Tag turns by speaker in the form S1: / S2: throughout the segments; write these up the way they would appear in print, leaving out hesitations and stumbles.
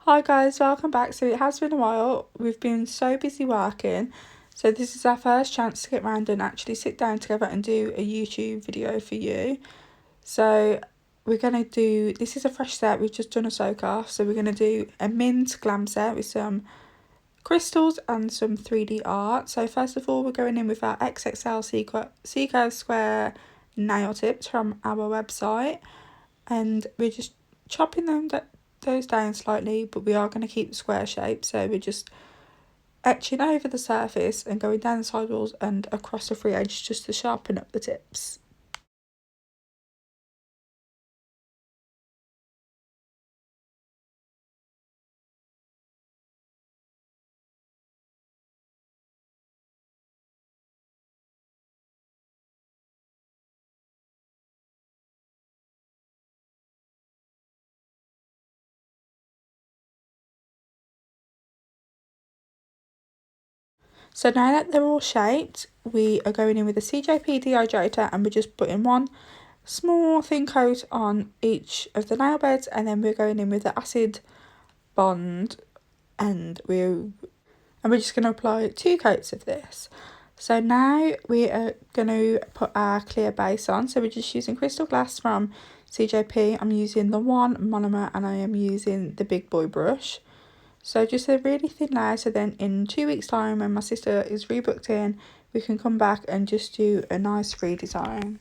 S1: Hi guys, welcome back. So it has been a while. We've been so busy working. So this is our first chance to get round and actually sit down together and do a YouTube video for you. So we're going to do, this is a fresh set. We've just done a soak off. So we're going to do a mint glam set with some crystals and some 3D art. So first of all, we're going in with our XXL C-curve square nail tips from our website. And we're just chopping those down slightly, but we are going to keep the square shape, so we're just etching over the surface and going down the sidewalls and across the free edge just to sharpen up the tips. So now that they're all shaped, we are going in with the CJP Dehydrator and we're just putting one small thin coat on each of the nail beds, and then we're going in with the acid bond and we're just going to apply 2 coats of this. So now we are going to put our clear base on. So we're just using crystal glass from CJP. I'm using the one monomer and I am using the big boy brush. So just a really thin layer, so then in 2 weeks time when my sister is rebooked in, we can come back and just do a nice redesign.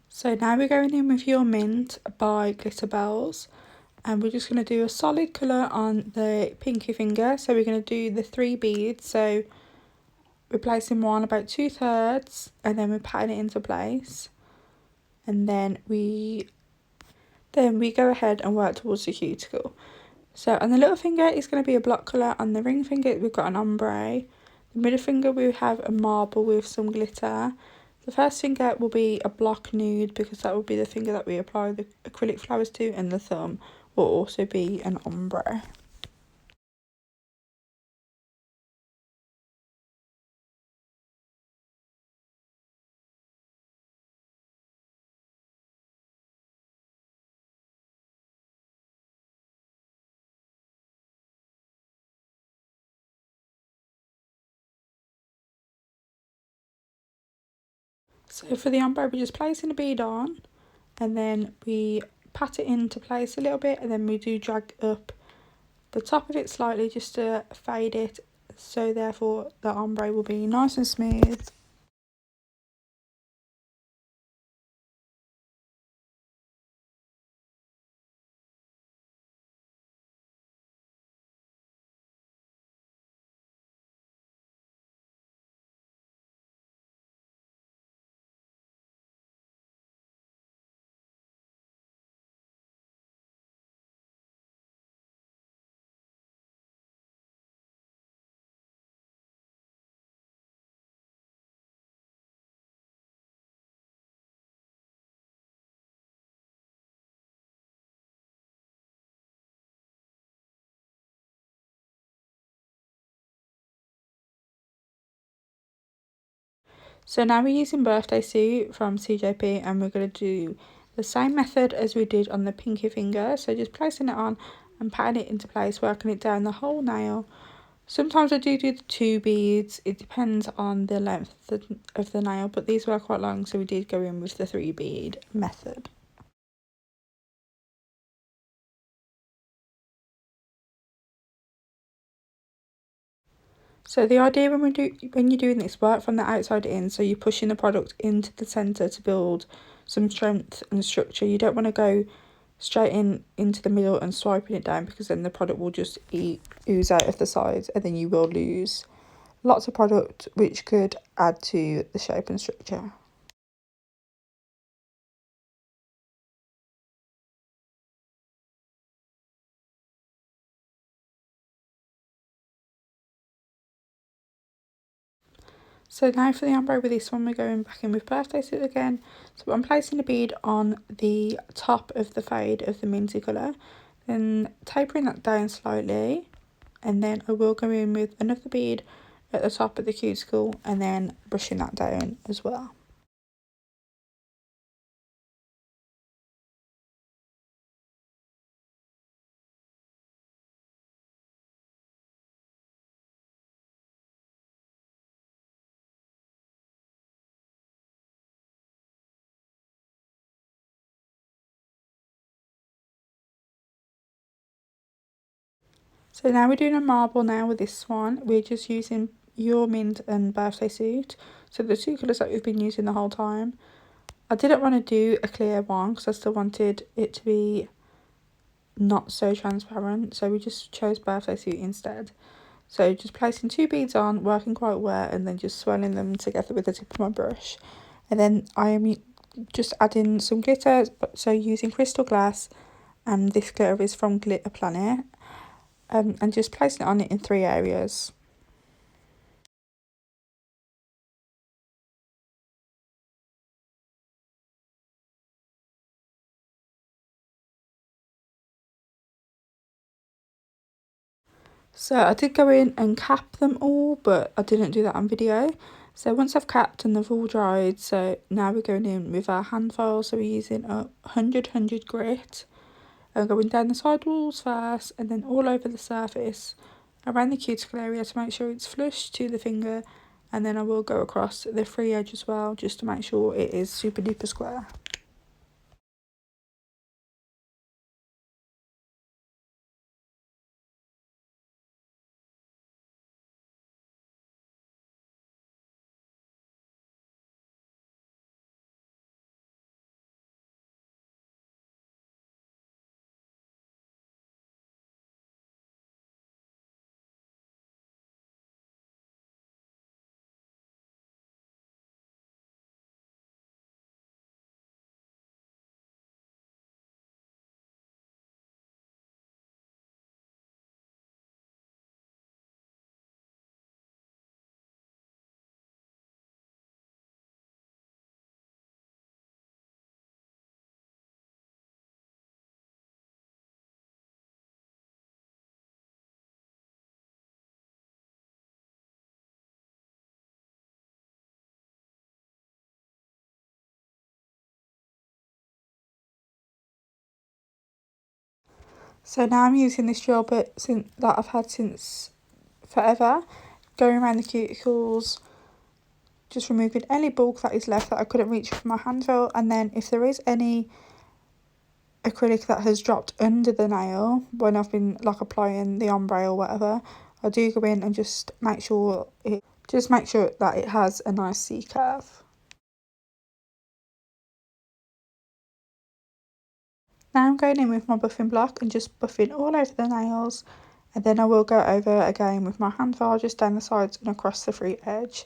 S1: So now we're going in with Your Mint by Glitter Bells, and we're just going to do a solid colour on the pinky finger. So we're going to do the 3 beads, so we're placing one about 2/3 and then we're patting it into place, and then we go ahead and work towards the cuticle. So on the little finger is going to be a block colour, on the ring finger we've got an ombre, the middle finger we have a marble with some glitter, the first finger will be a block nude because that will be the finger that we apply the acrylic flowers to, and the thumb will also be an ombre. So for the ombre we're just placing a bead on, and then we pat it into place a little bit, and then we do drag up the top of it slightly just to fade it, so therefore the ombre will be nice and smooth. So now we're using Birthday Suit from CJP, and we're going to do the same method as we did on the pinky finger. So just placing it on and patting it into place, working it down the whole nail. Sometimes I do the 2 beads, it depends on the length of the nail, but these were quite long, so we did go in with the 3 bead method. So the idea when you're doing this, work from the outside in, so you're pushing the product into the centre to build some strength and structure. You don't want to go straight into the middle and swiping it down, because then the product will just ooze out of the sides and then you will lose lots of product, which could add to the shape and structure. So now for the ombre with this one, we're going back in with Birthday Suit again. So I'm placing a bead on the top of the fade of the minty colour, then tapering that down slightly, and then I will go in with another bead at the top of the cuticle and then brushing that down as well. So now we're doing a marble now with this one. We're just using Your Mint and Birthday Suit. So the two colours that we've been using the whole time. I didn't want to do a clear one because I still wanted it to be not so transparent. So we just chose Birthday Suit instead. So just placing two beads on, working quite wet, and then just swirling them together with the tip of my brush. And then I am just adding some glitter, so using crystal glass, and this glitter is from Glitter Planet. And just placing it on it in 3 areas. So I did go in and cap them all, but I didn't do that on video. So once I've capped and they've all dried, so now we're going in with our hand file. So we're using a 100 grit. And going down the side walls first, and then all over the surface, around the cuticle area to make sure it's flush to the finger. And then I will go across the free edge as well, just to make sure it is super duper square. So now I'm using this gel bit that I've had since forever, going around the cuticles, just removing any bulk that is left that I couldn't reach with my hand file. And then if there is any acrylic that has dropped under the nail when I've been like applying the ombre or whatever, I do go in and just make sure that it has a nice C curve. Now I'm going in with my buffing block and just buffing all over the nails, and then I will go over again with my hand file just down the sides and across the free edge.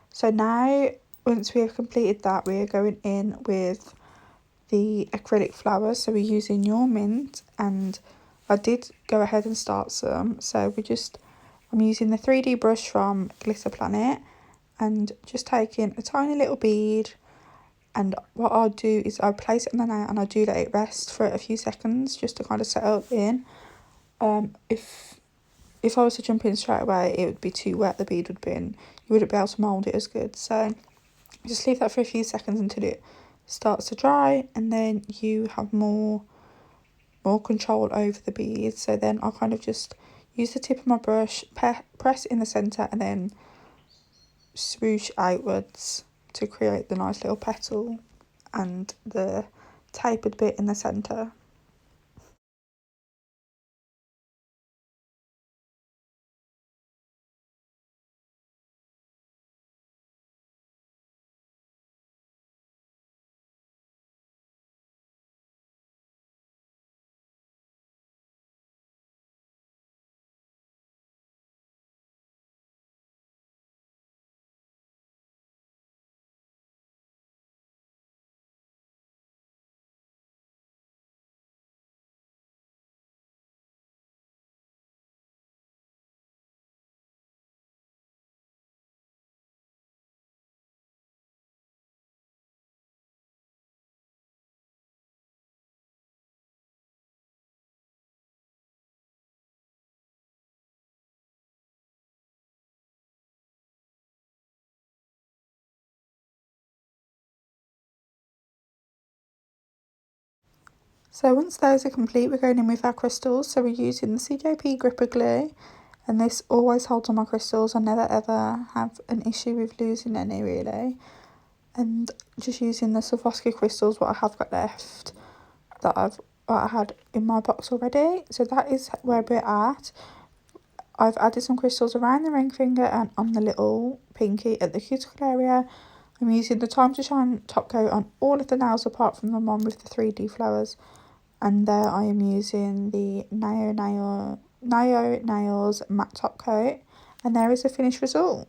S1: So now, once we have completed that, we are going in with the acrylic flowers. So we're using Your Mint, and I did go ahead and start some. So I'm using the 3D brush from Glitter Planet and just taking a tiny little bead, and what I'll do is I'll place it on the nail and I do let it rest for a few seconds just to kind of settle in. If I was to jump in straight away, it would be too wet, the bead would be, and you wouldn't be able to mould it as good. So just leave that for a few seconds until it starts to dry, and then you have more control over the beads. So then I'll kind of just use the tip of my brush, press in the centre, and then swoosh outwards to create the nice little petal and the tapered bit in the centre. So once those are complete, we're going in with our crystals. So we're using the CJP Gripper Glue, and this always holds on my crystals. I never ever have an issue with losing any really. And just using the Swarovski crystals, what I have got left, that I had in my box already. So that is where we're at. I've added some crystals around the ring finger and on the little pinky at the cuticle area. I'm using the Time to Shine top coat on all of the nails apart from the one with the 3D flowers. And there I am using the Nayo Nails matte top coat. And there is a finished result.